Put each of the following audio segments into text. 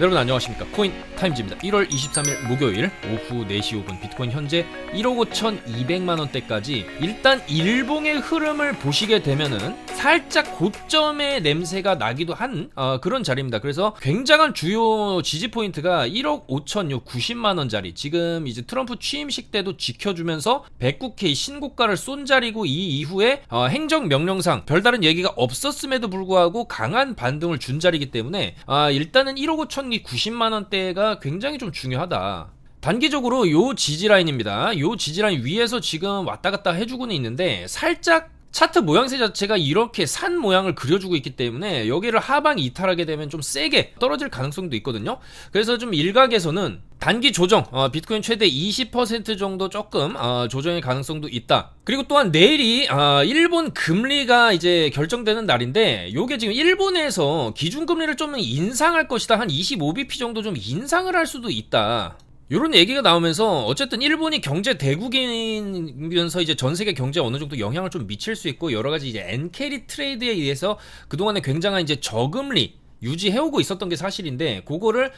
여러분 안녕하십니까. 코인 타임즈입니다. 1월 23일 목요일 오후 4시 5분 비트코인 현재 1억 5,200만원대까지 일단 일봉의 흐름을 보시게 되면은 살짝 고점의 냄새가 나기도 한 그런 자리입니다. 그래서 굉장한 주요 지지 포인트가 1억 5,690만원짜리 지금 이제 트럼프 취임식 때도 지켜주면서 109K 신고가를 쏜 자리고, 이 이후에 행정명령상 별다른 얘기가 없었음에도 불구하고 강한 반등을 준 자리이기 때문에 일단은 1억 5,090만원대가 굉장히 좀 중요하다. 단기적으로 요 지지라인입니다. 요 지지라인 위에서 지금 왔다갔다 해주고는 있는데 살짝 차트 모양새 자체가 이렇게 산 모양을 그려주고 있기 때문에 여기를 하방 이탈하게 되면 좀 세게 떨어질 가능성도 있거든요. 그래서 좀 일각에서는 단기 조정, 비트코인 최대 20% 정도 조금 조정의 가능성도 있다. 그리고 또한 내일이 일본 금리가 이제 결정되는 날인데, 요게 지금 일본에서 기준금리를 좀 인상할 것이다. 한 25bp 정도 좀 인상을 할 수도 있다. 이런 얘기가 나오면서 어쨌든 일본이 경제 대국이면서 이제 전 세계 경제에 어느 정도 영향을 좀 미칠 수 있고, 여러 가지 이제 엔캐리 트레이드에 의해서 그동안에 굉장한 이제 저금리 유지해오고 있었던 게 사실인데, 그거를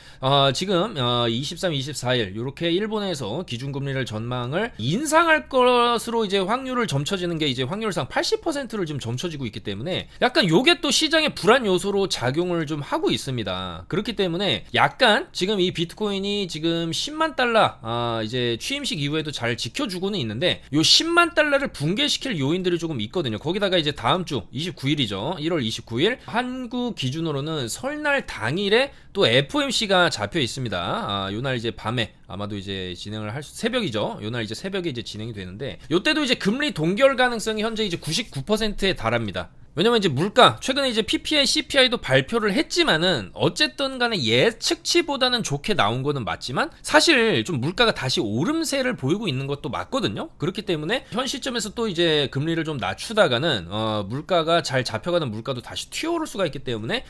지금 23, 24일 이렇게 일본에서 기준금리를 전망을 인상할 것으로 이제 확률을 점쳐지는 게 이제 확률상 80%를 지금 점쳐지고 있기 때문에 약간 요게 또 시장의 불안 요소로 작용을 좀 하고 있습니다. 그렇기 때문에 약간 지금 이 비트코인이 지금 10만 달러 이제 취임식 이후에도 잘 지켜주고는 있는데, 요 10만 달러를 붕괴시킬 요인들이 조금 있거든요. 거기다가 이제 다음 주 29일이죠. 1월 29일 한국 기준으로는 설날 당일에 또 FOMC가 잡혀 있습니다. 요날 이제 밤에 아마도 이제 진행을 새벽이죠. 요날 이제 새벽에 이제 진행이 되는데, 요때도 이제 금리 동결 가능성이 현재 이제 99%에 달합니다. 왜냐면 이제 물가, 최근에 이제 PPI, CPI도 발표를 했지만은 어쨌든 간에 예측치보다는 좋게 나온 거는 맞지만 사실 좀 물가가 다시 오름세를 보이고 있는 것도 맞거든요. 그렇기 때문에 현 시점에서 또 이제 금리를 좀 낮추다가는 물가가 잘 잡혀가는 물가도 다시 튀어오를 수가 있기 때문에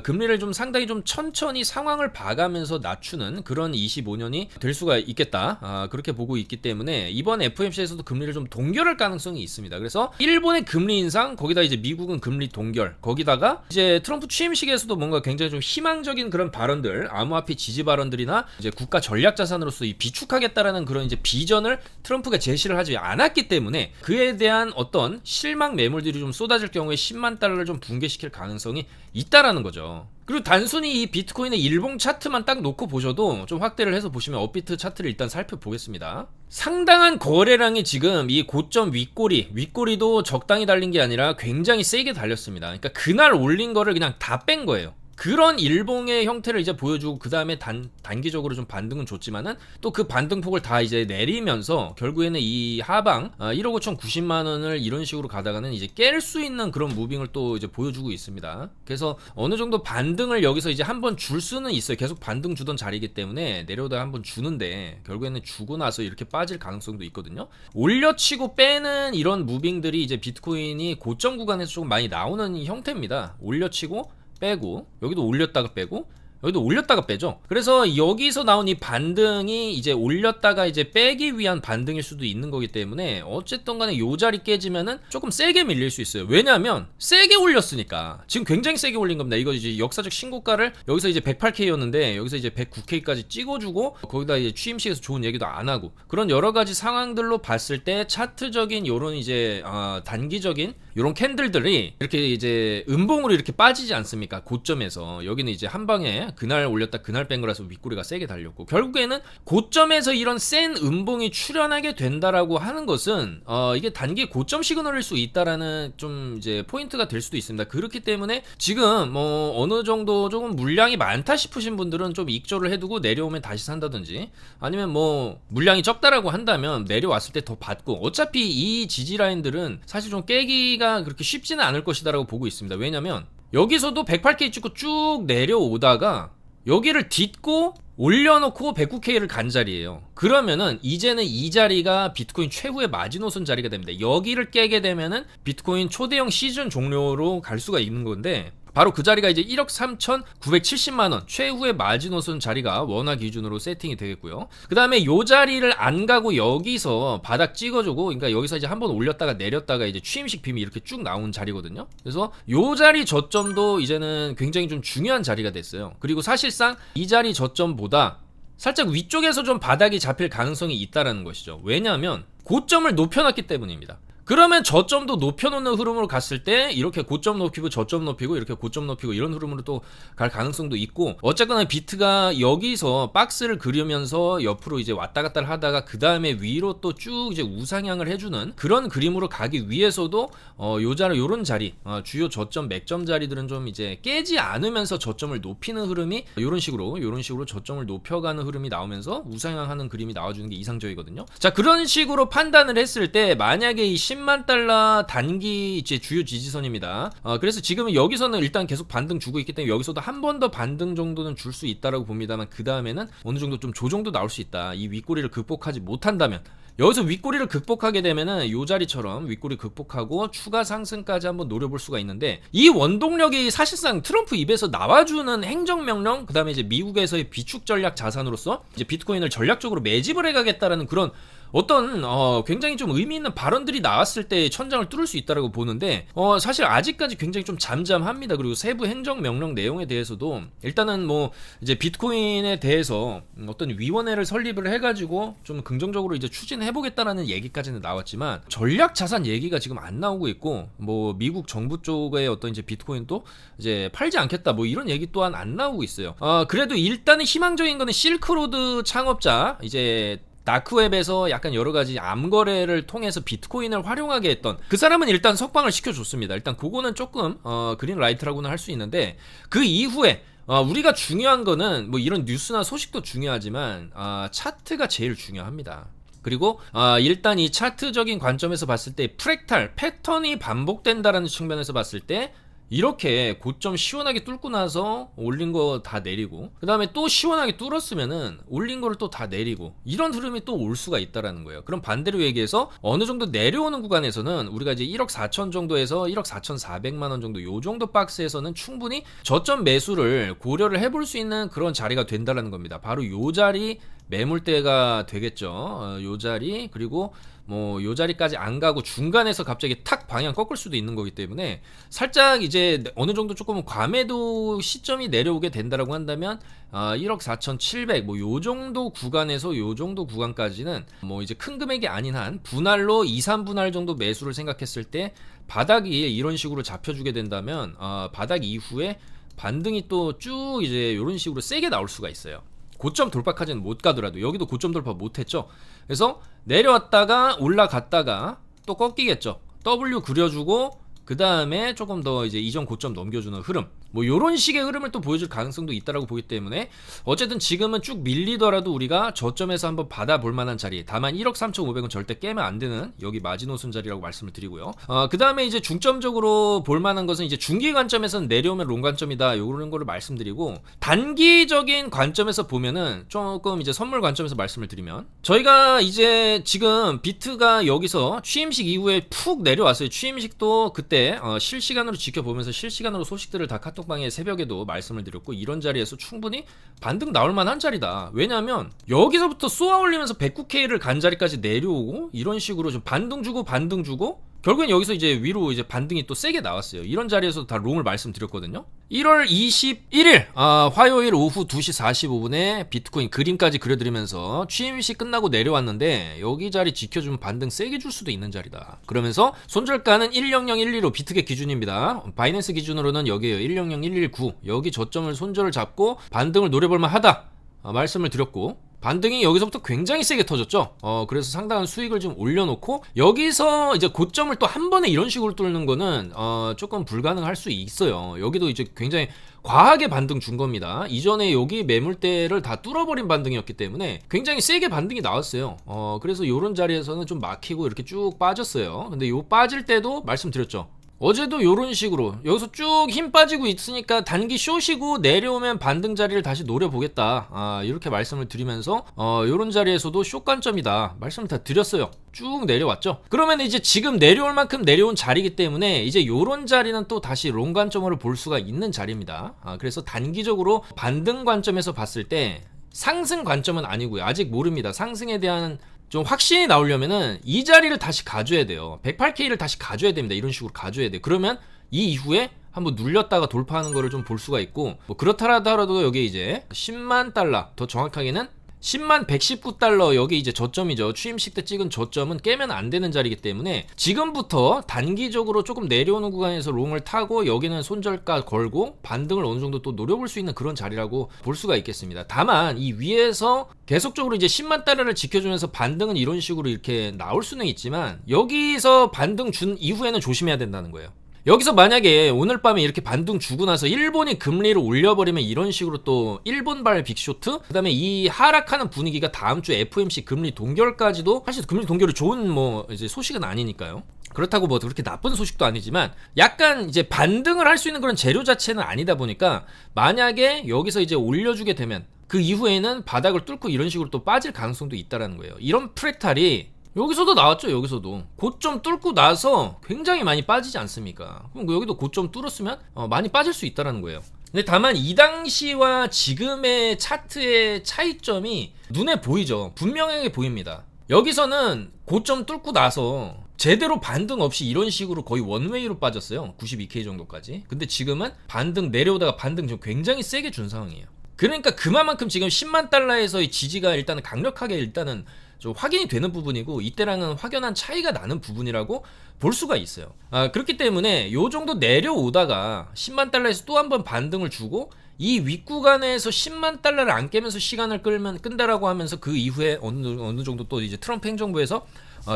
금리를 좀 상당히 좀 천천히 상황을 봐가면서 낮추는 그런 25년이 될 수가 있겠다. 그렇게 보고 있기 때문에 이번 FOMC에서도 금리를 좀 동결할 가능성이 있습니다. 그래서 일본의 금리 인상, 거기다 이제 미국은 금리 동결, 거기다가 이제 트럼프 취임식에서도 뭔가 굉장히 좀 희망적인 그런 발언들, 암호화폐 지지 발언들이나 이제 국가 전략 자산으로서 이 비축하겠다라는 그런 이제 비전을 트럼프가 제시를 하지 않았기 때문에 그에 대한 어떤 실망 매물들이 좀 쏟아질 경우에 10만 달러를 좀 붕괴시킬 가능성이 있다라는 거죠. 그리고 단순히 이 비트코인의 일봉 차트만 딱 놓고 보셔도 좀 확대를 해서 보시면 업비트 차트를 일단 살펴보겠습니다. 상당한 거래량이 지금 이 고점 윗꼬리도 적당히 달린 게 아니라 굉장히 세게 달렸습니다. 그러니까 그날 올린 거를 그냥 다 뺀 거예요. 그런 일봉의 형태를 이제 보여주고, 그 다음에 단기적으로 좀 반등은 줬지만은 또 그 반등폭을 다 이제 내리면서 결국에는 이 하방 1억 5,090만원을 이런 식으로 가다가는 이제 깰 수 있는 그런 무빙을 또 이제 보여주고 있습니다. 그래서 어느 정도 반등을 여기서 이제 한번 줄 수는 있어요. 계속 반등 주던 자리이기 때문에 내려오다가 한번 주는데 결국에는 주고 나서 이렇게 빠질 가능성도 있거든요. 올려치고 빼는 이런 무빙들이 이제 비트코인이 고점 구간에서 조금 많이 나오는 형태입니다. 올려치고 빼고, 여기도 올렸다가 빼고, 여기도 올렸다가 빼죠. 그래서 여기서 나온 이 반등이 이제 올렸다가 이제 빼기 위한 반등일 수도 있는 거기 때문에 어쨌든 간에 요 자리 깨지면은 조금 세게 밀릴 수 있어요. 왜냐면 세게 올렸으니까. 지금 굉장히 세게 올린 겁니다. 이거 이제 역사적 신고가를 여기서 이제 108K였는데 여기서 이제 109K까지 찍어주고, 거기다 이제 취임식에서 좋은 얘기도 안 하고, 그런 여러 가지 상황들로 봤을 때 차트적인 요런 이제 단기적인 요런 캔들들이 이렇게 이제 음봉으로 이렇게 빠지지 않습니까? 고점에서. 여기는 이제 한 방에 그날 올렸다 그날 뺀 거라서 윗꼬리가 세게 달렸고, 결국에는 고점에서 이런 센 음봉이 출현하게 된다라고 하는 것은 이게 단기 고점 시그널일 수 있다라는 좀 이제 포인트가 될 수도 있습니다. 그렇기 때문에 지금 뭐 어느 정도 조금 물량이 많다 싶으신 분들은 좀 익절을 해두고 내려오면 다시 산다든지, 아니면 뭐 물량이 적다라고 한다면 내려왔을 때 더 받고, 어차피 이 지지 라인들은 사실 좀 깨기가 그렇게 쉽지는 않을 것이다라고 보고 있습니다. 왜냐면 여기서도 108K 찍고 쭉 내려오다가 여기를 딛고 올려놓고 109K를 간 자리예요. 그러면은 이제는 이 자리가 비트코인 최후의 마지노선 자리가 됩니다. 여기를 깨게 되면은 비트코인 초대형 시즌 종료로 갈 수가 있는 건데, 바로 그 자리가 이제 1억 3,970만원 최후의 마지노선 자리가 원화 기준으로 세팅이 되겠고요. 그 다음에 요 자리를 안 가고 여기서 바닥 찍어주고, 그러니까 여기서 이제 한번 올렸다가 내렸다가 이제 취임식 빔이 이렇게 쭉 나온 자리거든요. 그래서 요 자리 저점도 이제는 굉장히 좀 중요한 자리가 됐어요. 그리고 사실상 이 자리 저점보다 살짝 위쪽에서 좀 바닥이 잡힐 가능성이 있다라는 것이죠. 왜냐하면 고점을 높여놨기 때문입니다. 그러면 저점도 높여놓는 흐름으로 갔을 때 이렇게 고점 높이고 저점 높이고 이렇게 고점 높이고 이런 흐름으로 또 갈 가능성도 있고, 어쨌거나 비트가 여기서 박스를 그리면서 옆으로 이제 왔다 갔다 하다가 그 다음에 위로 또 쭉 이제 우상향을 해주는 그런 그림으로 가기 위해서도 요런 자리, 주요 저점 맥점 자리들은 좀 이제 깨지 않으면서 저점을 높이는 흐름이 요런 식으로 저점을 높여가는 흐름이 나오면서 우상향하는 그림이 나와주는 게 이상적이거든요. 자, 그런 식으로 판단을 했을 때 만약에 이 10만 달러 단기 이제 주요 지지선입니다. 그래서 지금은 여기서는 일단 계속 반등 주고 있기 때문에 여기서도 한 번 더 반등 정도는 줄 수 있다라고 봅니다만, 그 다음에는 어느 정도 좀 조정도 나올 수 있다. 이 윗꼬리를 극복하지 못한다면, 여기서 윗꼬리를 극복하게 되면은 요 자리처럼 윗꼬리 극복하고 추가 상승까지 한번 노려볼 수가 있는데, 이 원동력이 사실상 트럼프 입에서 나와주는 행정명령, 그 다음에 이제 미국에서의 비축 전략 자산으로서 이제 비트코인을 전략적으로 매집을 해가겠다라는 그런 어떤 굉장히 좀 의미 있는 발언들이 나왔을 때 천장을 뚫을 수 있다라고 보는데, 사실 아직까지 굉장히 좀 잠잠합니다. 그리고 세부 행정 명령 내용에 대해서도 일단은 뭐 이제 비트코인에 대해서 어떤 위원회를 설립을 해가지고 좀 긍정적으로 이제 추진해 보겠다라는 얘기까지는 나왔지만 전략 자산 얘기가 지금 안 나오고 있고, 뭐 미국 정부 쪽의 어떤 이제 비트코인도 이제 팔지 않겠다 뭐 이런 얘기 또한 안 나오고 있어요. 그래도 일단은 희망적인 거는 실크로드 창업자, 이제 다크웹에서 약간 여러가지 암거래를 통해서 비트코인을 활용하게 했던 그 사람은 일단 석방을 시켜줬습니다. 일단 그거는 조금 그린라이트라고는 할 수 있는데, 그 이후에 우리가 중요한 거는 뭐 이런 뉴스나 소식도 중요하지만 차트가 제일 중요합니다. 그리고 일단 이 차트적인 관점에서 봤을 때 프랙탈 패턴이 반복된다라는 측면에서 봤을 때 이렇게 고점 시원하게 뚫고 나서 올린 거 다 내리고, 그 다음에 또 시원하게 뚫었으면은 올린 거를 또 다 내리고, 이런 흐름이 또 올 수가 있다라는 거예요. 그럼 반대로 얘기해서 어느 정도 내려오는 구간에서는 우리가 이제 1억 4천 정도에서 1억 4,400만 원 정도 요 정도 박스에서는 충분히 저점 매수를 고려를 해볼 수 있는 그런 자리가 된다라는 겁니다. 바로 요 자리 매물대가 되겠죠. 요 자리, 그리고 뭐 요 자리까지 안 가고 중간에서 갑자기 탁 방향 꺾을 수도 있는 거기 때문에 살짝 이제 어느 정도 조금 과매도 시점이 내려오게 된다라고 한다면 1억 4,700 뭐 요 정도 구간에서 요 정도 구간까지는 뭐 이제 큰 금액이 아닌 한 분할로 2, 3분할 정도 매수를 생각했을 때 바닥이 이런 식으로 잡혀주게 된다면 바닥 이후에 반등이 또 쭉 이제 요런 식으로 세게 나올 수가 있어요. 고점 돌파까지는 못 가더라도 여기도 고점 돌파 못했죠. 그래서 내려왔다가 올라갔다가 또 꺾이겠죠. W 그려주고 그 다음에 조금 더 이제 이전 고점 넘겨주는 흐름, 뭐 요런 식의 흐름을 또 보여줄 가능성도 있다라고 보기 때문에 어쨌든 지금은 쭉 밀리더라도 우리가 저점에서 한번 받아볼 만한 자리, 다만 1억 3,500원 절대 깨면 안 되는 여기 마지노선 자리라고 말씀을 드리고요. 그 다음에 이제 중점적으로 볼 만한 것은 이제 중기 관점에서는 내려오면 롱 관점이다 요런 거를 말씀드리고, 단기적인 관점에서 보면은 조금 이제 선물 관점에서 말씀을 드리면, 저희가 이제 지금 비트가 여기서 취임식 이후에 푹 내려왔어요. 취임식도 그때 실시간으로 지켜보면서 실시간으로 소식들을 다 카톡방에 새벽에도 말씀을 드렸고, 이런 자리에서 충분히 반등 나올 만한 자리다. 왜냐하면 여기서부터 쏘아 올리면서 109K를 간 자리까지 내려오고 이런 식으로 좀 반등 주고 결국엔 여기서 이제 위로 이제 반등이 또 세게 나왔어요. 이런 자리에서 다 롱을 말씀드렸거든요. 1월 21일 화요일 오후 2시 45분에 비트코인 그림까지 그려드리면서 취임식 끝나고 내려왔는데 여기 자리 지켜주면 반등 세게 줄 수도 있는 자리다. 그러면서 손절가는 100115 비트겟 기준입니다. 바이낸스 기준으로는 여기에요. 100119 여기 저점을 손절을 잡고 반등을 노려볼만 하다 말씀을 드렸고, 반등이 여기서부터 굉장히 세게 터졌죠. 그래서 상당한 수익을 좀 올려놓고 여기서 이제 고점을 또 한 번에 이런 식으로 뚫는 거는 조금 불가능할 수 있어요. 여기도 이제 굉장히 과하게 반등 준 겁니다. 이전에 여기 매물대를 다 뚫어버린 반등이었기 때문에 굉장히 세게 반등이 나왔어요. 그래서 이런 자리에서는 좀 막히고 이렇게 쭉 빠졌어요. 근데 요 빠질 때도 말씀드렸죠. 어제도 요런 식으로 여기서 쭉 힘 빠지고 있으니까 단기 숏이고 내려오면 반등 자리를 다시 노려보겠다, 이렇게 말씀을 드리면서 요런 자리에서도 숏 관점이다 말씀을 다 드렸어요. 쭉 내려왔죠. 그러면 이제 지금 내려올 만큼 내려온 자리이기 때문에 이제 요런 자리는 또 다시 롱 관점으로 볼 수가 있는 자리입니다. 그래서 단기적으로 반등 관점에서 봤을 때 상승 관점은 아니고요. 아직 모릅니다. 상승에 대한 좀 확신이 나오려면은 이 자리를 다시 가져야 돼요. 108K를 다시 가져야 됩니다. 이런 식으로 가져야 돼요. 그러면 이 이후에 한번 눌렸다가 돌파하는 거를 좀 볼 수가 있고, 뭐 그렇다 하더라도 여기 이제 10만 달러, 더 정확하게는 10만 119달러, 여기 이제 저점이죠. 취임식 때 찍은 저점은 깨면 안 되는 자리이기 때문에 지금부터 단기적으로 조금 내려오는 구간에서 롱을 타고 여기는 손절가 걸고 반등을 어느 정도 또 노려볼 수 있는 그런 자리라고 볼 수가 있겠습니다. 다만 이 위에서 계속적으로 이제 10만 달러를 지켜주면서 반등은 이런 식으로 이렇게 나올 수는 있지만 여기서 반등 준 이후에는 조심해야 된다는 거예요. 여기서 만약에 오늘 밤에 이렇게 반등 주고 나서 일본이 금리를 올려버리면 이런 식으로 또 일본발 빅쇼트, 그 다음에 이 하락하는 분위기가 다음 주 FOMC 금리 동결까지도, 사실 금리 동결이 좋은 뭐 이제 소식은 아니니까요. 그렇다고 뭐 그렇게 나쁜 소식도 아니지만 약간 이제 반등을 할 수 있는 그런 재료 자체는 아니다 보니까 만약에 여기서 이제 올려주게 되면 그 이후에는 바닥을 뚫고 이런 식으로 또 빠질 가능성도 있다라는 거예요. 이런 프랙탈이 여기서도 나왔죠. 여기서도 고점 뚫고 나서 굉장히 많이 빠지지 않습니까? 그럼 여기도 고점 뚫었으면 많이 빠질 수 있다는 거예요. 근데 다만 이 당시와 지금의 차트의 차이점이 눈에 보이죠. 분명하게 보입니다. 여기서는 고점 뚫고 나서 제대로 반등 없이 이런 식으로 거의 원웨이로 빠졌어요. 92K 정도까지. 근데 지금은 반등 내려오다가 반등 좀 굉장히 세게 준 상황이에요. 그러니까 그만큼 지금 10만 달러에서의 지지가 일단은 강력하게 일단은 좀 확인이 되는 부분이고, 이때랑은 확연한 차이가 나는 부분이라고 볼 수가 있어요. 그렇기 때문에 요 정도 내려오다가 10만 달러에서 또 한 번 반등을 주고 이 윗구간에서 10만 달러를 안 깨면서 시간을 끈다라고 하면서 그 이후에 어느 정도 또 이제 트럼프 행정부에서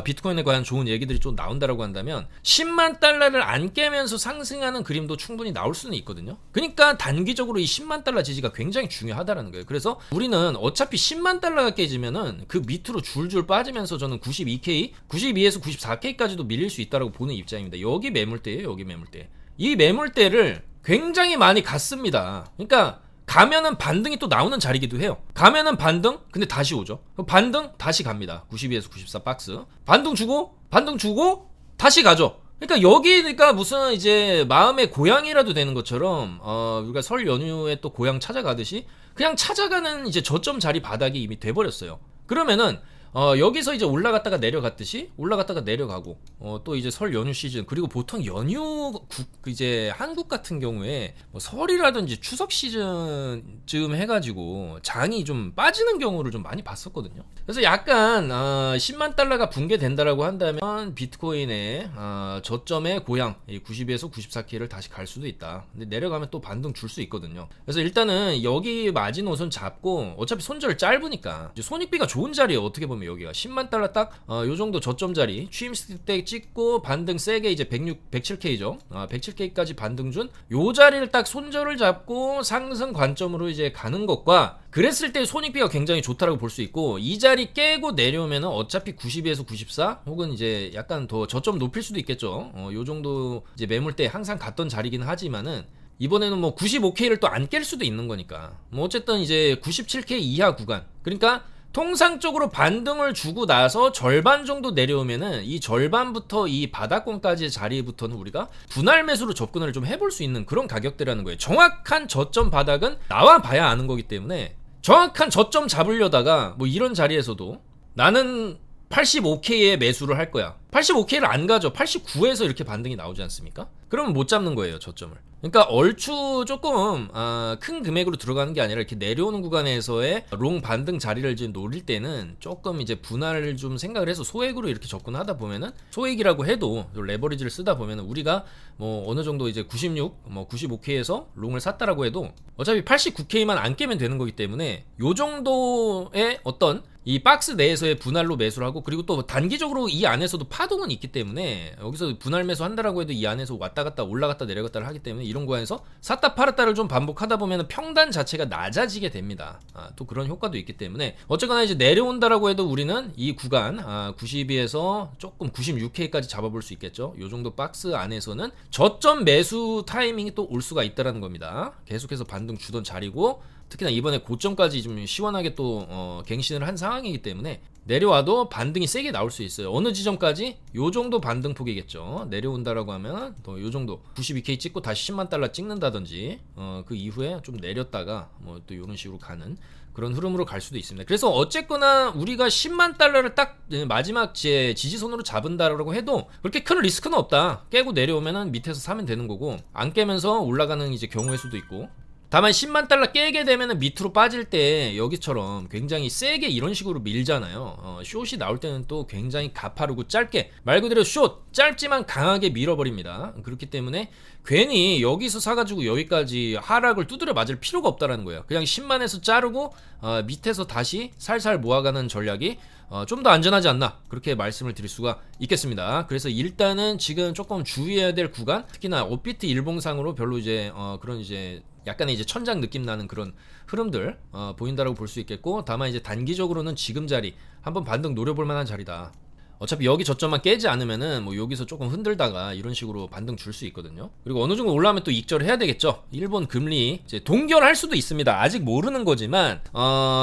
비트코인에 관한 좋은 얘기들이 좀 나온다라고 한다면 10만 달러를 안 깨면서 상승하는 그림도 충분히 나올 수는 있거든요. 그러니까 단기적으로 이 10만 달러 지지가 굉장히 중요하다라는 거예요. 그래서 우리는 어차피 10만 달러가 깨지면은 그 밑으로 줄줄 빠지면서 저는 92K, 92에서 94K까지도 밀릴 수 있다라고 보는 입장입니다. 여기 매물대예요. 여기 매물대. 이 매물대를 굉장히 많이 갔습니다. 그러니까 가면은 반등이 또 나오는 자리기도 해요. 가면은 반등, 근데 다시 오죠. 반등, 다시 갑니다. 92에서 94 박스. 반등 주고, 다시 가죠. 그러니까 여기니까 무슨 이제 마음의 고향이라도 되는 것처럼, 우리가 설 연휴에 또 고향 찾아가듯이 그냥 찾아가는 이제 저점 자리 바닥이 이미 돼버렸어요. 그러면은 여기서 이제 올라갔다가 내려갔듯이 올라갔다가 내려가고, 또 이제 설 연휴 시즌, 그리고 보통 연휴 이제 한국 같은 경우에 뭐 설이라든지 추석 시즌쯤 해가지고 장이 좀 빠지는 경우를 좀 많이 봤었거든요. 그래서 약간 10만 달러가 붕괴된다라고 한다면 비트코인의 저점의 고향 92에서 94K를 다시 갈 수도 있다. 근데 내려가면 또 반등 줄 수 있거든요. 그래서 일단은 여기 마지노선 잡고, 어차피 손절 짧으니까 이제 손익비가 좋은 자리에 어떻게 보면 여기가 10만 달러 딱 요 정도 저점 자리 취임식 때 찍고 반등 세게 이제 107K죠. 107K까지 반등 준 요 자리를 딱 손절을 잡고 상승 관점으로 이제 가는 것과, 그랬을 때 손익비가 굉장히 좋다라고 볼 수 있고, 이 자리 깨고 내려오면은 어차피 92에서 94 혹은 이제 약간 더 저점 높일 수도 있겠죠. 요 정도 이제 매물대 항상 갔던 자리긴 하지만은 이번에는 뭐 95K를 또 안 깰 수도 있는 거니까, 뭐 어쨌든 이제 97K 이하 구간, 그러니까 통상적으로 반등을 주고 나서 절반 정도 내려오면은 이 절반부터 이 바닥권까지의 자리부터는 우리가 분할 매수로 접근을 좀 해볼 수 있는 그런 가격대라는 거예요. 정확한 저점 바닥은 나와 봐야 아는 거기 때문에 정확한 저점 잡으려다가 뭐 이런 자리에서도 나는 85K에 매수를 할 거야. 85K를 안 가죠. 89에서 이렇게 반등이 나오지 않습니까? 그러면 못 잡는 거예요, 저점을. 그러니까 얼추 조금 큰 금액으로 들어가는 게 아니라 이렇게 내려오는 구간에서의 롱 반등 자리를 지금 노릴 때는 조금 이제 분할을 좀 생각을 해서 소액으로 이렇게 접근하다 보면은, 소액이라고 해도 레버리지를 쓰다 보면은 우리가 뭐 어느 정도 이제 96, 뭐 95K에서 롱을 샀다라고 해도 어차피 89K만 안 깨면 되는 거기 때문에 요 정도의 어떤 이 박스 내에서의 분할로 매수를 하고, 그리고 또 단기적으로 이 안에서도 파동은 있기 때문에 여기서 분할 매수 한다라고 해도 이 안에서 왔다 갔다 올라갔다 내려갔다를 하기 때문에 이런 구간에서 샀다 팔았다를 좀 반복하다 보면 평단 자체가 낮아지게 됩니다. 또 그런 효과도 있기 때문에 어쨌거나 이제 내려온다라고 해도 우리는 이 구간 92에서 조금 96K까지 잡아볼 수 있겠죠. 요 정도 박스 안에서는 저점 매수 타이밍이 또 올 수가 있다라는 겁니다. 계속해서 반등 주던 자리고, 특히나 이번에 고점까지 좀 시원하게 또 갱신을 한 상황이기 때문에 내려와도 반등이 세게 나올 수 있어요. 어느 지점까지? 요 정도 반등폭이겠죠. 내려온다라고 하면 또 요 정도 92K 찍고 다시 10만 달러 찍는다든지 그 이후에 좀 내렸다가 뭐 또 이런 식으로 가는 그런 흐름으로 갈 수도 있습니다. 그래서 어쨌거나 우리가 10만 달러를 딱 마지막 지지선으로 잡은다라고 해도 그렇게 큰 리스크는 없다. 깨고 내려오면은 밑에서 사면 되는 거고, 안 깨면서 올라가는 이제 경우의 수도 있고, 다만 10만 달러 깨게 되면은 밑으로 빠질 때 여기처럼 굉장히 세게 이런 식으로 밀잖아요. 숏이 나올 때는 또 굉장히 가파르고 짧게, 말 그대로 숏 짧지만 강하게 밀어버립니다. 그렇기 때문에 괜히 여기서 사가지고 여기까지 하락을 두드려 맞을 필요가 없다라는 거예요. 그냥 10만에서 자르고 밑에서 다시 살살 모아가는 전략이 좀 더 안전하지 않나, 그렇게 말씀을 드릴 수가 있겠습니다. 그래서 일단은 지금 조금 주의해야 될 구간, 특히나 업비트 일봉상으로 별로 이제 그런 이제 약간의 이제 천장 느낌 나는 그런 흐름들 보인다라고 볼 수 있겠고, 다만 이제 단기적으로는 지금 자리 한번 반등 노려볼 만한 자리다. 어차피 여기 저점만 깨지 않으면은 뭐 여기서 조금 흔들다가 이런 식으로 반등 줄 수 있거든요. 그리고 어느 정도 올라오면 또 익절을 해야 되겠죠. 일본 금리 이제 동결할 수도 있습니다. 아직 모르는 거지만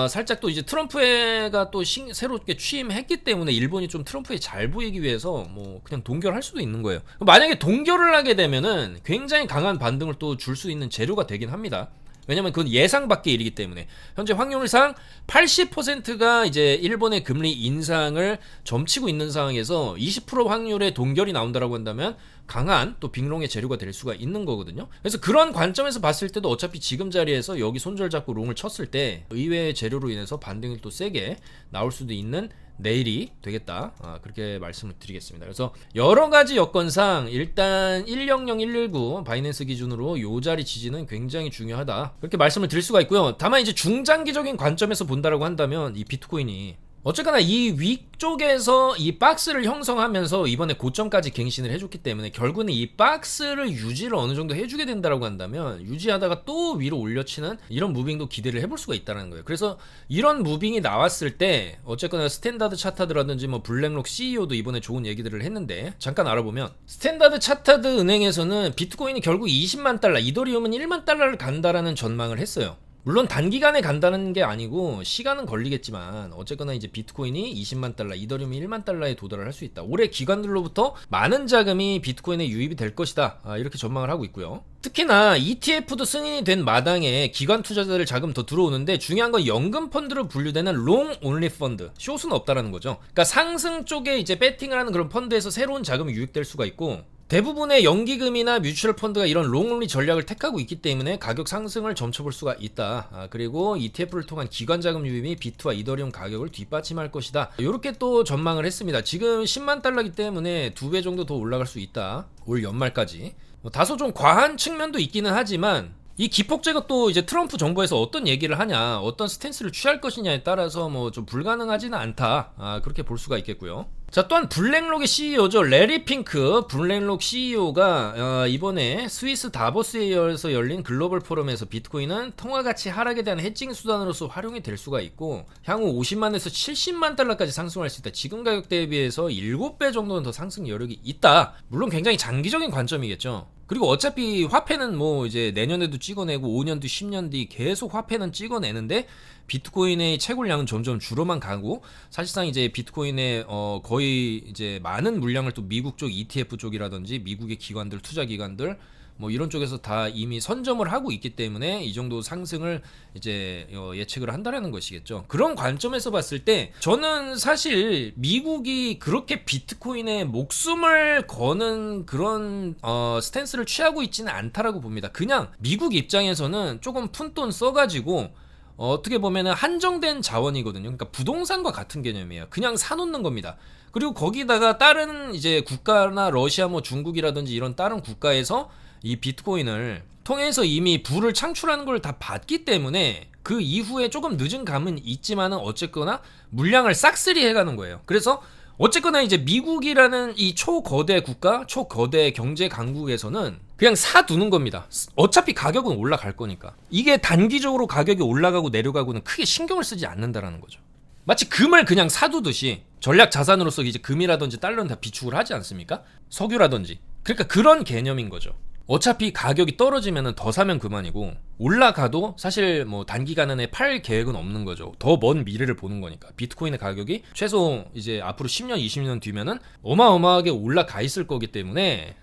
살짝 또 이제 트럼프가 또 새롭게 취임했기 때문에 일본이 좀 트럼프에 잘 보이기 위해서 뭐 그냥 동결할 수도 있는 거예요. 만약에 동결을 하게 되면은 굉장히 강한 반등을 또 줄 수 있는 재료가 되긴 합니다. 왜냐면 그건 예상 밖의 일이기 때문에 현재 확률상 80%가 이제 일본의 금리 인상을 점치고 있는 상황에서 20% 확률의 동결이 나온다라고 한다면 강한 또 빅롱의 재료가 될 수가 있는 거거든요. 그래서 그런 관점에서 봤을 때도 어차피 지금 자리에서 여기 손절 잡고 롱을 쳤을 때 의외의 재료로 인해서 반등이 또 세게 나올 수도 있는 내일이 되겠다, 그렇게 말씀을 드리겠습니다. 그래서 여러가지 여건상 일단 100, 119 바이낸스 기준으로 요 자리 지지는 굉장히 중요하다, 그렇게 말씀을 드릴 수가 있고요. 다만 이제 중장기적인 관점에서 본다라고 한다면 이 비트코인이 어쨌거나 이 위쪽에서 이 박스를 형성하면서 이번에 고점까지 갱신을 해줬기 때문에 결국은 이 박스를 유지를 어느 정도 해주게 된다라고 한다면 유지하다가 또 위로 올려치는 이런 무빙도 기대를 해볼 수가 있다는 거예요. 그래서 이런 무빙이 나왔을 때 어쨌거나 스탠다드 차타드라든지 뭐 블랙록 CEO도 이번에 좋은 얘기들을 했는데, 잠깐 알아보면 스탠다드 차타드 은행에서는 비트코인이 결국 20만 달러, 이더리움은 1만 달러를 간다라는 전망을 했어요. 물론 단기간에 간다는 게 아니고 시간은 걸리겠지만 어쨌거나 이제 비트코인이 20만 달러, 이더리움이 1만 달러에 도달을 할 수 있다. 올해 기관들로부터 많은 자금이 비트코인에 유입이 될 것이다, 이렇게 전망을 하고 있고요. 특히나 ETF도 승인이 된 마당에 기관 투자자들 자금 더 들어오는데, 중요한 건 연금 펀드로 분류되는 롱 온리 펀드, 숏은 없다라는 거죠. 그러니까 상승 쪽에 이제 배팅을 하는 그런 펀드에서 새로운 자금이 유입될 수가 있고, 대부분의 연기금이나 뮤추얼 펀드가 이런 롱온리 전략을 택하고 있기 때문에 가격 상승을 점쳐볼 수가 있다. 그리고 ETF를 통한 기관 자금 유입이 비트와 이더리움 가격을 뒷받침할 것이다. 이렇게 또 전망을 했습니다. 지금 10만 달러이기 때문에 2배 정도 더 올라갈 수 있다, 올 연말까지. 다소 좀 과한 측면도 있기는 하지만 이 기폭제가 또 이제 트럼프 정부에서 어떤 얘기를 하냐, 어떤 스탠스를 취할 것이냐에 따라서 뭐 좀 불가능하지는 않다, 그렇게 볼 수가 있겠고요. 자, 또한 블랙록의 CEO죠. 레리 핑크 블랙록 CEO가 이번에 스위스 다보스에서 열린 글로벌 포럼에서 비트코인은 통화가치 하락에 대한 해칭 수단으로서 활용이 될 수가 있고 향후 50만에서 70만 달러까지 상승할 수 있다. 지금 가격 대비해서 7배 정도는 더 상승 여력이 있다. 물론 굉장히 장기적인 관점이겠죠. 그리고 어차피 화폐는 뭐 이제 내년에도 찍어내고 5년 뒤 10년 뒤 계속 화폐는 찍어내는데 비트코인의 채굴량은 점점 줄어만 가고, 사실상 이제 비트코인의 거의 이제 많은 물량을 또 미국 쪽 ETF 쪽이라든지 미국의 기관들, 투자 기관들 뭐 이런 쪽에서 다 이미 선점을 하고 있기 때문에 이 정도 상승을 이제 예측을 한다라는 것이겠죠. 그런 관점에서 봤을 때 저는 사실 미국이 그렇게 비트코인에 목숨을 거는 그런 스탠스를 취하고 있지는 않다라고 봅니다. 그냥 미국 입장에서는 조금 푼돈 써가지고 어떻게 보면은 한정된 자원이거든요. 그러니까 부동산과 같은 개념이에요. 그냥 사놓는 겁니다. 그리고 거기다가 다른 이제 국가나 러시아 뭐 중국이라든지 이런 다른 국가에서 이 비트코인을 통해서 이미 부를 창출하는 걸 다 봤기 때문에 그 이후에 조금 늦은 감은 있지만은 어쨌거나 물량을 싹쓸이 해가는 거예요. 그래서 어쨌거나 이제 미국이라는 이 초거대 국가, 초거대 경제 강국에서는 그냥 사두는 겁니다. 어차피 가격은 올라갈 거니까. 이게 단기적으로 가격이 올라가고 내려가고는 크게 신경을 쓰지 않는다라는 거죠. 마치 금을 그냥 사두듯이 전략 자산으로서 이제 금이라든지 달러는 다 비축을 하지 않습니까? 석유라든지. 그러니까 그런 개념인 거죠. 어차피 가격이 떨어지면 더 사면 그만이고 올라가도 사실 뭐 단기간 안에 팔 계획은 없는 거죠. 더 먼 미래를 보는 거니까. 비트코인의 가격이 최소 이제 앞으로 10년, 20년 뒤면은 어마어마하게 올라가 있을 거기 때문에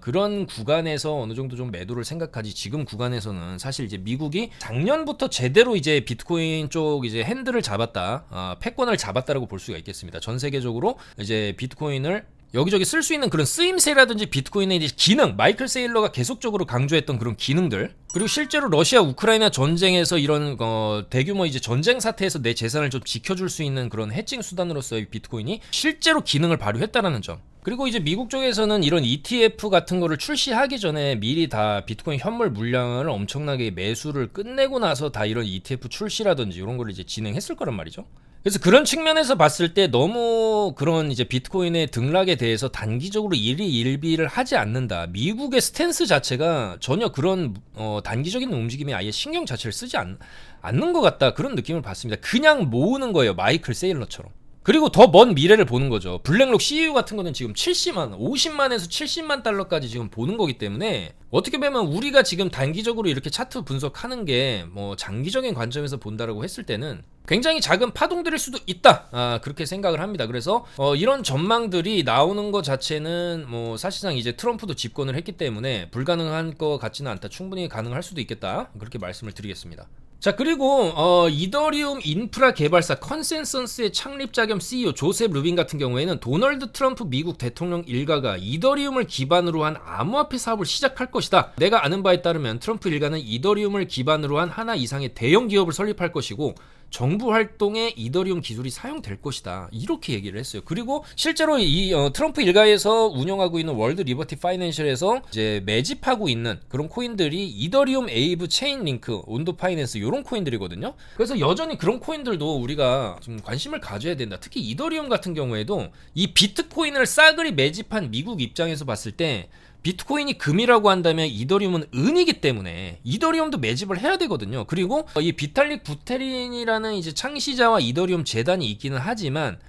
그런 구간에서 어느 정도 좀 매도를 생각하지. 지금 구간에서는 사실 이제 미국이 작년부터 제대로 이제 비트코인 쪽 이제 핸들을 잡았다, 패권을 잡았다라고 볼 수가 있겠습니다. 전 세계적으로 이제 비트코인을 여기저기 쓸 수 있는 그런 쓰임새라든지 비트코인의 이제 기능, 마이클 세일러가 계속적으로 강조했던 그런 기능들, 그리고 실제로 러시아 우크라이나 전쟁에서 이런 대규모 이제 전쟁 사태에서 내 재산을 좀 지켜줄 수 있는 그런 해칭 수단으로서의 비트코인이 실제로 기능을 발휘했다라는 점. 그리고 이제 미국 쪽에서는 이런 ETF 같은 거를 출시하기 전에 미리 다 비트코인 현물 물량을 엄청나게 매수를 끝내고 나서 다 이런 ETF 출시라든지 이런 걸 이제 진행했을 거란 말이죠. 그래서 그런 측면에서 봤을 때 너무 그런 이제 비트코인의 등락에 대해서 단기적으로 일희일비를 하지 않는다. 미국의 스탠스 자체가 전혀 그런 단기적인 움직임에 아예 신경 자체를 쓰지 않는 것 같다. 그런 느낌을 받습니다. 그냥 모으는 거예요. 마이클 세일러처럼. 그리고 더 먼 미래를 보는 거죠. 블랙록 CU 같은 거는 지금 50만에서 70만 달러까지 지금 보는 거기 때문에 어떻게 보면 우리가 지금 단기적으로 이렇게 차트 분석하는 게 뭐 장기적인 관점에서 본다라고 했을 때는 굉장히 작은 파동들일 수도 있다. 그렇게 생각을 합니다. 그래서 이런 전망들이 나오는 것 자체는 뭐 사실상 이제 트럼프도 집권을 했기 때문에 불가능한 것 같지는 않다. 충분히 가능할 수도 있겠다. 그렇게 말씀을 드리겠습니다. 자, 그리고 이더리움 인프라 개발사 컨센서스의 창립자 겸 CEO 조셉 루빈 같은 경우에는 도널드 트럼프 미국 대통령 일가가 이더리움을 기반으로 한 암호화폐 사업을 시작할 것이다. 내가 아는 바에 따르면 트럼프 일가는 이더리움을 기반으로 한 하나 이상의 대형 기업을 설립할 것이고 정부 활동에 이더리움 기술이 사용될 것이다. 이렇게 얘기를 했어요. 그리고 실제로 이 트럼프 일가에서 운영하고 있는 월드 리버티 파이낸셜에서 이제 매집하고 있는 그런 코인들이 이더리움 에이브 체인 링크, 온도 파이낸스 이런 코인들이거든요. 그래서 여전히 그런 코인들도 우리가 좀 관심을 가져야 된다. 특히 이더리움 같은 경우에도 이 비트코인을 싸그리 매집한 미국 입장에서 봤을 때 비트코인이 금이라고 한다면 이더리움은 은이기 때문에 이더리움도 매집을 해야 되거든요. 그리고 이 비탈릭 부테린이라는 이제 창시자와 이더리움 재단이 있기는 하지만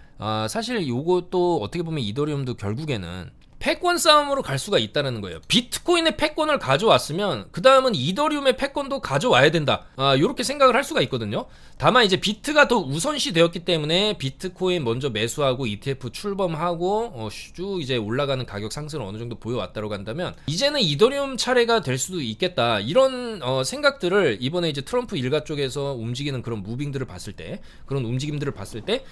사실 요것도 어떻게 보면 이더리움도 결국에는 패권 싸움으로 갈 수가 있다는 거예요. 비트코인의 패권을 가져왔으면 그 다음은 이더리움의 패권도 가져와야 된다. 이렇게 생각을 할 수가 있거든요. 다만 이제 비트가 더 우선시 되었기 때문에 비트코인 먼저 매수하고 ETF 출범하고 쭉 이제 올라가는 가격 상승을 어느 정도 보여왔다고 한다면 이제는 이더리움 차례가 될 수도 있겠다. 이런 생각들을 이번에 이제 트럼프 일가 쪽에서 움직이는 그런 무빙들을 봤을 때, 그런 움직임들을 봤을 때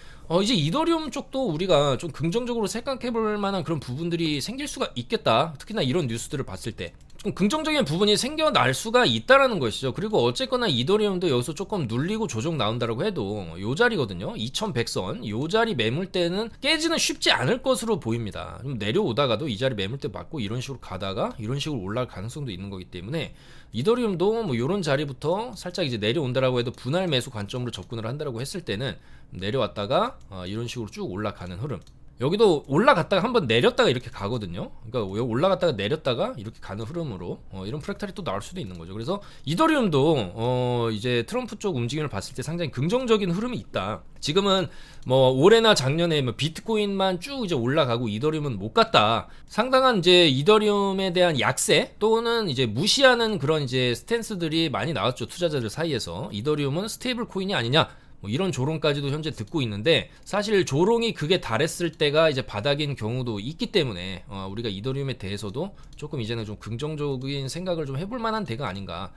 이제 이더리움 쪽도 우리가 좀 긍정적으로 생각해볼 만한 그런 부분들이 생길 수가 있겠다. 특히나 이런 뉴스들을 봤을 때 좀 긍정적인 부분이 생겨날 수가 있다라는 것이죠. 그리고 어쨌거나 이더리움도 여기서 조금 눌리고 조정 나온다라고 해도 요 자리거든요. 2100선 요 자리 매물대는 깨지는 쉽지 않을 것으로 보입니다. 좀 내려오다가도 이 자리 매물대 맞고 이런 식으로 가다가 이런 식으로 올라갈 가능성도 있는 거기 때문에 이더리움도 뭐 요런 자리부터 살짝 이제 내려온다라고 해도 분할 매수 관점으로 접근을 한다라고 했을 때는 내려왔다가 이런 식으로 쭉 올라가는 흐름. 여기도 올라갔다가 한번 내렸다가 이렇게 가거든요. 그러니까 올라갔다가 내렸다가 이렇게 가는 흐름으로 이런 프랙탈이 또 나올 수도 있는 거죠. 그래서 이더리움도 이제 트럼프 쪽 움직임을 봤을 때 상당히 긍정적인 흐름이 있다. 지금은 뭐 올해나 작년에 뭐 비트코인만 쭉 이제 올라가고 이더리움은 못 갔다. 상당한 이제 이더리움에 대한 약세 또는 이제 무시하는 그런 이제 스탠스들이 많이 나왔죠. 투자자들 사이에서. 이더리움은 스테이블 코인이 아니냐. 뭐 이런 조롱까지도 현재 듣고 있는데 사실 조롱이 그게 달했을 때가 이제 바닥인 경우도 있기 때문에 우리가 이더리움에 대해서도 조금 이제는 좀 긍정적인 생각을 좀 해볼 만한 대가 아닌가.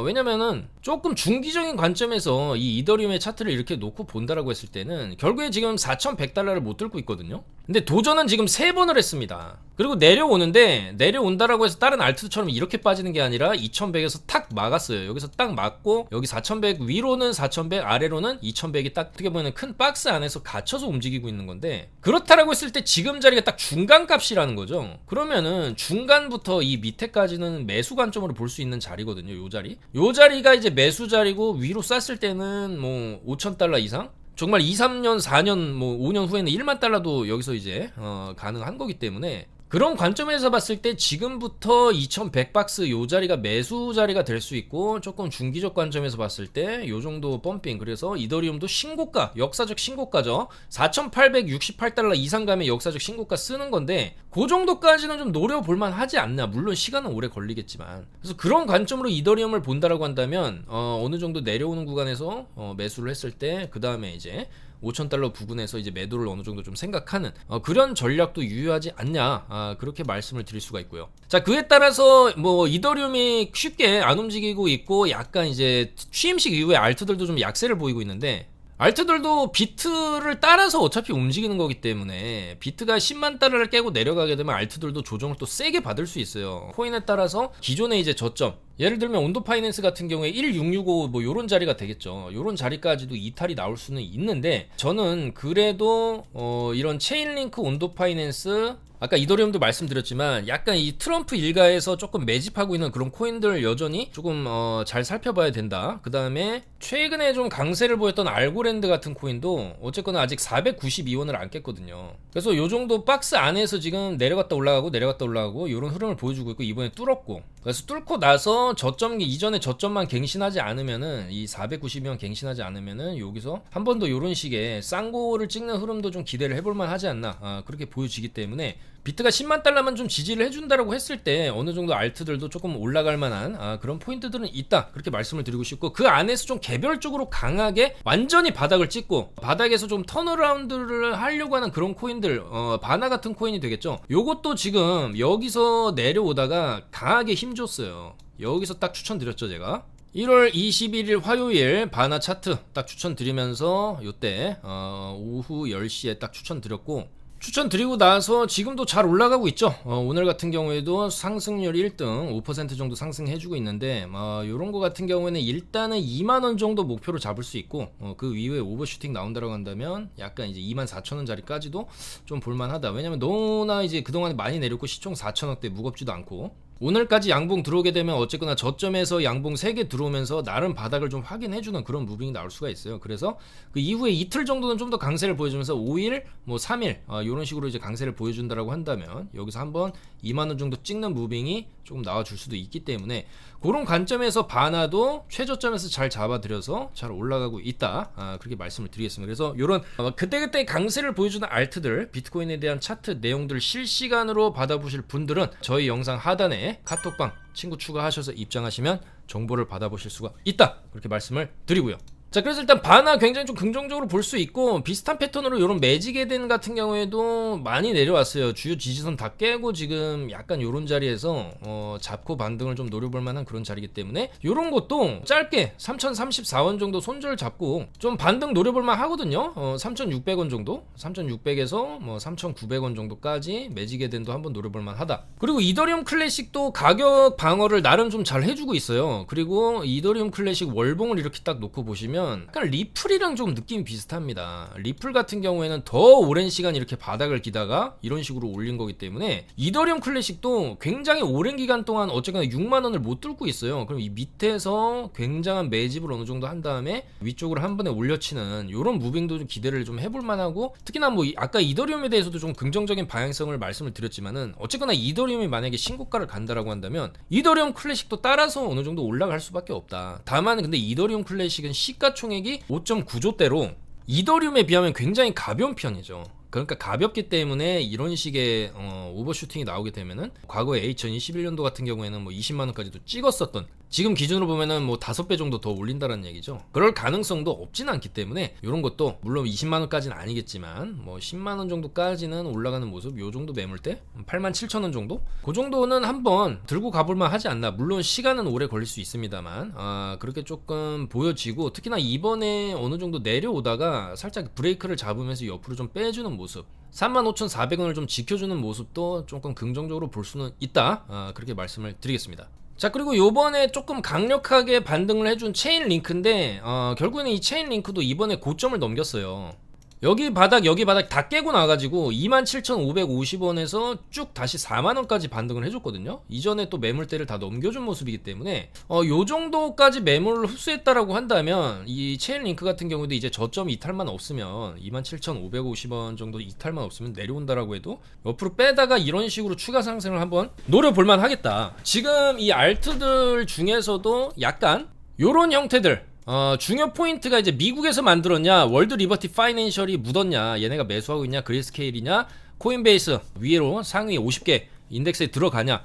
왜냐면은 조금 중기적인 관점에서 이 이더리움의 차트를 이렇게 놓고 본다라고 했을 때는 결국에 지금 4,100달러를 못 들고 있거든요. 근데 도전은 지금 3번을 했습니다. 그리고 내려온다라고 해서 다른 알트처럼 이렇게 빠지는 게 아니라 2100에서 탁 막았어요. 여기서 딱 막고 여기 4100 위로는 4100 아래로는 2100이 딱 어떻게 보면 큰 박스 안에서 갇혀서 움직이고 있는 건데, 그렇다라고 했을 때 지금 자리가 딱 중간 값이라는 거죠. 그러면은 중간부터 이 밑에까지는 매수 관점으로 볼 수 있는 자리거든요. 요 자리가 이제 매수 자리고, 위로 쐈을 때는 뭐 5000달러 이상, 정말 2, 3년, 4년, 뭐 5년 후에는 1만 달러도 여기서 이제 가능한 거기 때문에, 그런 관점에서 봤을 때 지금부터 2100박스 요 자리가 매수 자리가 될 수 있고, 조금 중기적 관점에서 봤을 때 요 정도 펌핑, 그래서 이더리움도 신고가, 역사적 신고가죠. 4868달러 이상 가면 역사적 신고가 쓰는 건데, 그 정도까지는 좀 노려볼만 하지 않나. 물론 시간은 오래 걸리겠지만. 그래서 그런 관점으로 이더리움을 본다라고 한다면 어느 정도 내려오는 구간에서 매수를 했을 때, 그 다음에 이제 5000달러 부근에서 이제 매도를 어느 정도 좀 생각하는 그런 전략도 유효하지 않냐, 그렇게 말씀을 드릴 수가 있고요. 자, 그에 따라서 뭐 이더리움이 쉽게 안 움직이고 있고, 약간 이제 취임식 이후에 알트들도 좀 약세를 보이고 있는데, 알트들도 비트를 따라서 어차피 움직이는 거기 때문에, 비트가 10만 달러를 깨고 내려가게 되면 알트들도 조정을 또 세게 받을 수 있어요. 코인에 따라서 기존의 이제 저점, 예를 들면 온도 파이낸스 같은 경우에 16655 뭐 요런 자리가 되겠죠. 요런 자리까지도 이탈이 나올 수는 있는데, 저는 그래도 이런 체인링크 온도 파이낸스, 아까 이더리움도 말씀드렸지만 약간 이 트럼프 일가에서 조금 매집하고 있는 그런 코인들 여전히 조금 잘 살펴봐야 된다. 그 다음에 최근에 좀 강세를 보였던 알고랜드 같은 코인도 어쨌거나 아직 492원을 안 깼거든요. 그래서 요 정도 박스 안에서 지금 내려갔다 올라가고 요런 흐름을 보여주고 있고, 이번에 뚫었고, 그래서 뚫고 나서 저점, 이전에 저점만 갱신하지 않으면은, 이 492원 갱신하지 않으면은 여기서 한 번 더 요런 식의 쌍고를 찍는 흐름도 좀 기대를 해볼만 하지 않나, 그렇게 보여지기 때문에, 비트가 10만 달러만 좀 지지를 해준다라고 했을 때 어느 정도 알트들도 조금 올라갈 만한 그런 포인트들은 있다, 그렇게 말씀을 드리고 싶고, 그 안에서 좀 개별적으로 강하게 완전히 바닥을 찍고 바닥에서 좀 턴어라운드를 하려고 하는 그런 코인들, 바나 같은 코인이 되겠죠. 요것도 지금 여기서 내려오다가 강하게 힘줬어요. 여기서 딱 추천드렸죠, 제가. 1월 21일 화요일 바나 차트 딱 추천드리면서 요때 오후 10시에 딱 추천드렸고, 추천드리고 나서 지금도 잘 올라가고 있죠. 오늘 같은 경우에도 상승률 1등 5% 정도 상승해주고 있는데, 요런 거 같은 경우에는 일단은 2만원 정도 목표로 잡을 수 있고, 그 이후에 오버슈팅 나온다고 한다면 약간 이제 24,000원 자리까지도 좀 볼만하다. 왜냐면 너무나 이제 그동안 많이 내렸고 시총 4천억대, 무겁지도 않고, 오늘까지 양봉 들어오게 되면 어쨌거나 저점에서 양봉 3개 들어오면서 나름 바닥을 좀 확인해주는 그런 무빙이 나올 수가 있어요. 그래서 그 이후에 이틀 정도는 좀 더 강세를 보여주면서 5일, 뭐 3일 이런 식으로 이제 강세를 보여준다라고 한다면 여기서 한번 2만원 정도 찍는 무빙이 조금 나와줄 수도 있기 때문에, 그런 관점에서 바나도 최저점에서 잘 잡아들여서 잘 올라가고 있다, 그렇게 말씀을 드리겠습니다. 그래서 이런 그때그때 강세를 보여주는 알트들, 비트코인에 대한 차트 내용들 실시간으로 받아보실 분들은 저희 영상 하단에 카톡방 친구 추가하셔서 입장하시면 정보를 받아보실 수가 있다, 그렇게 말씀을 드리고요. 자, 그래서 일단 바나 굉장히 좀 긍정적으로 볼 수 있고, 비슷한 패턴으로 이런 매직에덴 같은 경우에도 많이 내려왔어요. 주요 지지선 다 깨고 지금 약간 요런 자리에서 잡고 반등을 좀 노려볼 만한 그런 자리이기 때문에, 요런 것도 짧게 3034원 정도 손절 잡고 좀 반등 노려볼 만 하거든요. 3600원 정도, 3600에서 뭐 3900원 정도까지 매직에덴도 한번 노려볼 만 하다. 그리고 이더리움 클래식도 가격 방어를 나름 좀 잘 해주고 있어요. 그리고 이더리움 클래식 월봉을 이렇게 딱 놓고 보시면 약간 리플이랑 좀 느낌이 비슷합니다. 리플 같은 경우에는 더 오랜 시간 이렇게 바닥을 기다가 이런 식으로 올린 거기 때문에, 이더리움 클래식도 굉장히 오랜 기간 동안 어쨌거나 6만원을 못 뚫고 있어요. 그럼 이 밑에서 굉장한 매집을 어느 정도 한 다음에 위쪽으로 한 번에 올려치는 이런 무빙도 좀 기대를 좀 해볼 만하고, 특히나 뭐 아까 이더리움에 대해서도 좀 긍정적인 방향성을 말씀을 드렸지만은, 어쨌거나 이더리움이 만약에 신고가를 간다라고 한다면 이더리움 클래식도 따라서 어느 정도 올라갈 수밖에 없다. 다만 근데 이더리움 클래식은 시가총액이 5.9조대로 이더리움에 비하면 굉장히 가벼운 편이죠. 그러니까 가볍기 때문에 이런 식의 오버슈팅이 나오게 되면은, 과거에 2021년도 같은 경우에는 뭐 20만원까지도 찍었었던, 지금 기준으로 보면은 뭐 5배 정도 더 올린다는 얘기죠. 그럴 가능성도 없진 않기 때문에 이런 것도 물론 20만원까지는 아니겠지만 뭐 10만원 정도까지는 올라가는 모습, 요 정도 매물대 87,000원 정도, 그 정도는 한번 들고 가볼만 하지 않나. 물론 시간은 오래 걸릴 수 있습니다만 그렇게 조금 보여지고, 특히나 이번에 어느 정도 내려오다가 살짝 브레이크를 잡으면서 옆으로 좀 빼주는 모습, 35,400원을 좀 지켜주는 모습도 조금 긍정적으로 볼 수는 있다. 그렇게 말씀을 드리겠습니다. 자, 그리고 요번에 조금 강력하게 반등을 해준 체인링크인데 결국에는 이 체인링크도 이번에 고점을 넘겼어요. 여기 바닥 다 깨고 나가지고 27,550원에서 쭉 다시 4만원까지 반등을 해줬거든요. 이전에 또 매물대를 다 넘겨준 모습이기 때문에 요 정도까지 매물을 흡수했다라고 한다면 이 체인링크 같은 경우도 이제 저점 이탈만 없으면 27,550원 정도 이탈만 없으면 내려온다라고 해도 옆으로 빼다가 이런 식으로 추가 상승을 한번 노려볼만 하겠다. 지금 이 알트들 중에서도 약간 요런 형태들 중요 포인트가 이제 미국에서 만들었냐, 월드 리버티 파이낸셜이 묻었냐, 얘네가 매수하고 있냐, 그레이스케일이냐, 코인베이스 위로 상위 50개 인덱스에 들어가냐,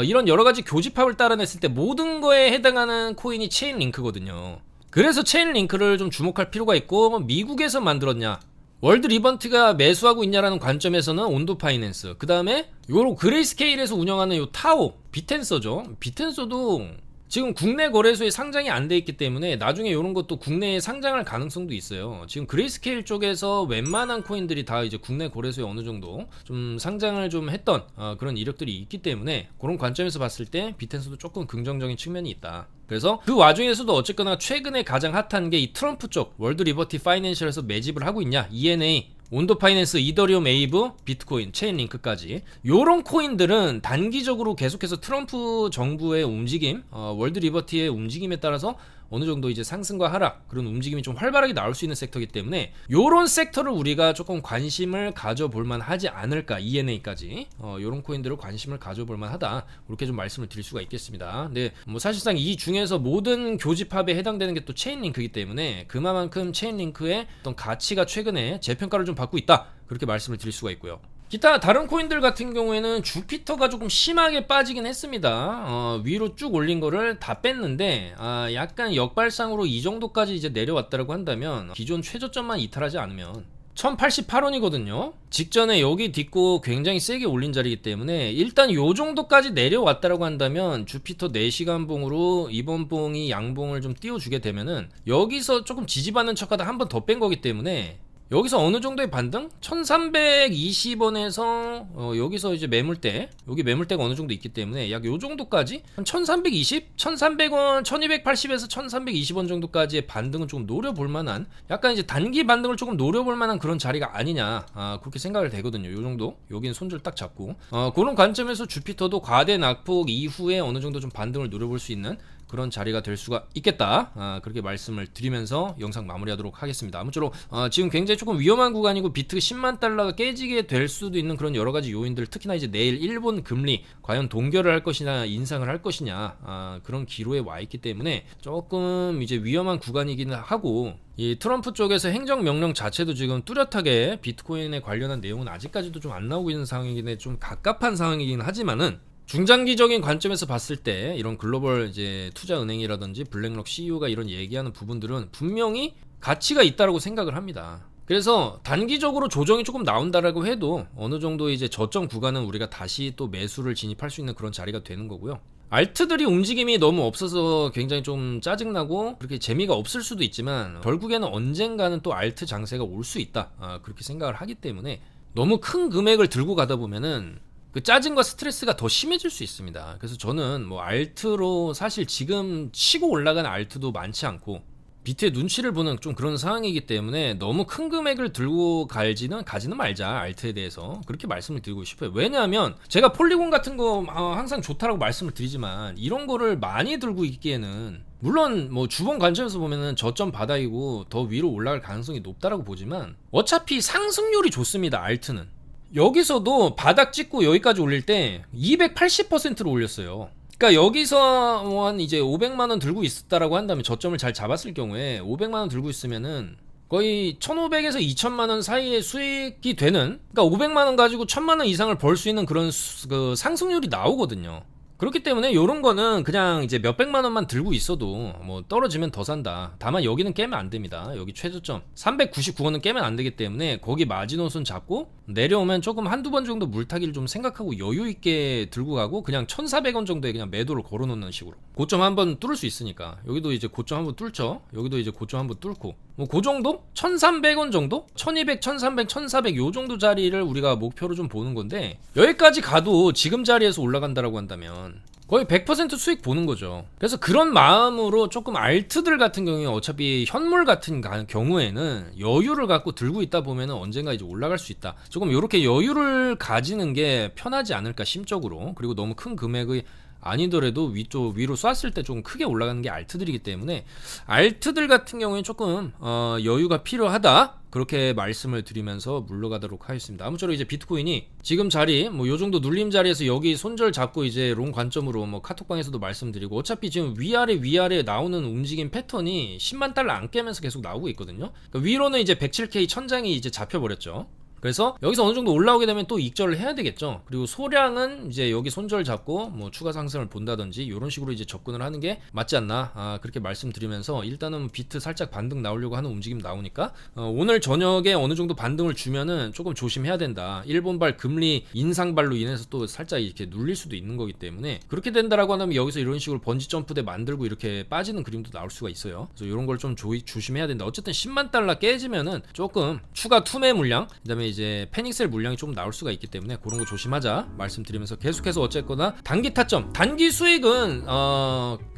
이런 여러가지 교집합을 따라냈을 때 모든 거에 해당하는 코인이 체인링크거든요. 그래서 체인링크를 좀 주목할 필요가 있고, 미국에서 만들었냐, 월드 리버티가 매수하고 있냐라는 관점에서는 온도 파이낸스, 그 다음에 요런 그레이스케일에서 운영하는 요 타오, 비텐서죠. 비텐서도 지금 국내 거래소에 상장이 안 돼 있기 때문에 나중에 이런 것도 국내에 상장할 가능성도 있어요. 지금 그레이스케일 쪽에서 웬만한 코인들이 다 이제 국내 거래소에 어느 정도 좀 상장을 좀 했던 그런 이력들이 있기 때문에 그런 관점에서 봤을 때 비텐스도 조금 긍정적인 측면이 있다. 그래서 그 와중에서도 어쨌거나 최근에 가장 핫한 게 이 트럼프 쪽 월드 리버티 파이낸셜에서 매집을 하고 있냐, ENA, 온도 파이낸스, 이더리움, 에이브, 비트코인, 체인링크까지 요런 코인들은 단기적으로 계속해서 트럼프 정부의 움직임, 월드 리버티의 움직임에 따라서 어느 정도 이제 상승과 하락, 그런 움직임이 좀 활발하게 나올 수 있는 섹터이기 때문에 요런 섹터를 우리가 조금 관심을 가져볼 만하지 않을까. ENA까지 요런 코인들을 관심을 가져볼 만하다, 그렇게 좀 말씀을 드릴 수가 있겠습니다. 근데 뭐 사실상 이 중에서 모든 교집합에 해당되는 게 또 체인링크이기 때문에 그만큼 체인링크의 어떤 가치가 최근에 재평가를 좀 받고 있다, 그렇게 말씀을 드릴 수가 있고요. 기타 다른 코인들 같은 경우에는 주피터가 조금 심하게 빠지긴 했습니다. 위로 쭉 올린 거를 다 뺐는데 약간 역발상으로 이 정도까지 이제 내려왔다고 한다면 기존 최저점만 이탈하지 않으면 1088원이거든요 직전에 여기 딛고 굉장히 세게 올린 자리이기 때문에 일단 요 정도까지 내려왔다라고 한다면 주피터 4시간 봉으로 이번 봉이 양봉을 좀 띄워주게 되면은 여기서 조금 지지받는 척하다 한 번 더 뺀 거기 때문에 여기서 어느 정도의 반등? 1320원에서 여기서 이제 매물대, 여기 매물대가 어느 정도 있기 때문에 약 요 정도까지 한 1320, 1300원, 1280에서 1320원 정도까지의 반등은 조금 노려볼 만한, 약간 이제 단기 반등을 조금 노려볼 만한 그런 자리가 아니냐, 그렇게 생각을 되거든요. 요 정도, 여기는 손절 딱 잡고 그런 관점에서 주피터도 과대 낙폭 이후에 어느 정도 좀 반등을 노려볼 수 있는 그런 자리가 될 수가 있겠다, 그렇게 말씀을 드리면서 영상 마무리하도록 하겠습니다. 아무쪼록 지금 굉장히 조금 위험한 구간이고 비트 10만 달러가 깨지게 될 수도 있는 그런 여러가지 요인들, 특히나 이제 내일 일본 금리 과연 동결을 할 것이냐 인상을 할 것이냐, 그런 기로에 와 있기 때문에 조금 이제 위험한 구간이기는 하고, 이 트럼프 쪽에서 행정명령 자체도 지금 뚜렷하게 비트코인에 관련한 내용은 아직까지도 좀 안 나오고 있는 상황이긴 해, 좀 갑갑한 상황이긴 하지만은 중장기적인 관점에서 봤을 때 이런 글로벌 이제 투자은행이라든지 블랙록 CEO가 이런 얘기하는 부분들은 분명히 가치가 있다라고 생각을 합니다. 그래서 단기적으로 조정이 조금 나온다라고 해도 어느 정도 이제 저점 구간은 우리가 다시 또 매수를 진입할 수 있는 그런 자리가 되는 거고요. 알트들이 움직임이 너무 없어서 굉장히 좀 짜증나고 그렇게 재미가 없을 수도 있지만 결국에는 언젠가는 또 알트 장세가 올 수 있다, 그렇게 생각을 하기 때문에 너무 큰 금액을 들고 가다 보면은 그 짜증과 스트레스가 더 심해질 수 있습니다. 그래서 저는 뭐 알트로 사실 지금 치고 올라간 알트도 많지 않고 비트의 눈치를 보는 좀 그런 상황이기 때문에 너무 큰 금액을 들고 가지는 말자, 알트에 대해서 그렇게 말씀을 드리고 싶어요. 왜냐하면 제가 폴리곤 같은 거 항상 좋다라고 말씀을 드리지만 이런 거를 많이 들고 있기에는 물론 뭐 주봉 관점에서 보면은 저점 바닥이고 더 위로 올라갈 가능성이 높다라고 보지만 어차피 상승률이 좋습니다. 알트는 여기서도 바닥 찍고 여기까지 올릴 때 280%로 올렸어요. 그러니까 여기서 뭐 한 이제 500만원 들고 있었다라고 한다면, 저점을 잘 잡았을 경우에 500만원 들고 있으면은 거의 1500에서 2000만원 사이의 수익이 되는, 그러니까 500만원 가지고 1000만원 이상을 벌 수 있는 그런 그 상승률이 나오거든요. 그렇기 때문에 요런 거는 그냥 이제 몇백만원만 들고 있어도 뭐 떨어지면 더 산다. 다만 여기는 깨면 안 됩니다. 여기 최저점 399원은 깨면 안 되기 때문에 거기 마지노선 잡고 내려오면 조금 한두 번 정도 물타기를 좀 생각하고 여유 있게 들고 가고 그냥 1400원 정도에 그냥 매도를 걸어 놓는 식으로 고점 한번 뚫을 수 있으니까. 여기도 이제 고점 한번 뚫죠. 여기도 이제 고점 한번 뚫고 뭐 그 정도? 1300원 정도? 1200, 1300, 1400 요 정도 자리를 우리가 목표로 좀 보는 건데, 여기까지 가도 지금 자리에서 올라간다라고 한다면 거의 100% 수익 보는 거죠. 그래서 그런 마음으로 조금 알트들 같은 경우에 어차피 현물 같은 경우에는 여유를 갖고 들고 있다 보면은 언젠가 이제 올라갈 수 있다. 조금 이렇게 여유를 가지는 게 편하지 않을까 심적으로. 그리고 너무 큰 금액의 아니더라도 위로 쐈을 때 조금 크게 올라가는 게 알트들이기 때문에 알트들 같은 경우에는 조금 여유가 필요하다, 그렇게 말씀을 드리면서 물러가도록 하겠습니다. 아무쪼록 이제 비트코인이 지금 자리 뭐 요 정도 눌림 자리에서 여기 손절 잡고 이제 롱 관점으로 뭐 카톡방에서도 말씀드리고, 어차피 지금 위아래 나오는 움직임 패턴이 10만 달러 안 깨면서 계속 나오고 있거든요. 그러니까 위로는 이제 107K 천장이 이제 잡혀버렸죠. 그래서 여기서 어느 정도 올라오게 되면 또 익절을 해야 되겠죠. 그리고 소량은 이제 여기 손절 잡고 뭐 추가 상승을 본다든지 이런 식으로 이제 접근을 하는 게 맞지 않나, 그렇게 말씀드리면서 일단은 비트 살짝 반등 나오려고 하는 움직임 나오니까 오늘 저녁에 어느 정도 반등을 주면은 조금 조심해야 된다. 일본발 금리 인상발로 인해서 또 살짝 이렇게 눌릴 수도 있는 거기 때문에, 그렇게 된다라고 하면 여기서 이런 식으로 번지 점프대 만들고 이렇게 빠지는 그림도 나올 수가 있어요. 그래서 이런 걸 좀 조심해야 된다. 어쨌든 10만 달러 깨지면은 조금 추가 투매 물량, 그다음에 이제 패닉셀 물량이 좀 나올 수가 있기 때문에 그런 거 조심하자 말씀드리면서, 계속해서 어쨌거나 단기 타점, 단기 수익은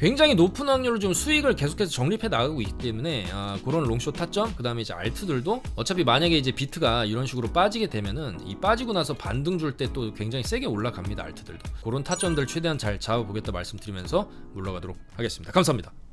굉장히 높은 확률로 좀 수익을 계속해서 적립해 나가고 있기 때문에 그런 롱숏 타점, 그 다음에 이제 알트들도 어차피 만약에 이제 비트가 이런 식으로 빠지게 되면은 이 빠지고 나서 반등 줄 때 또 굉장히 세게 올라갑니다. 알트들도 그런 타점들 최대한 잘 잡아보겠다 말씀드리면서 물러가도록 하겠습니다. 감사합니다.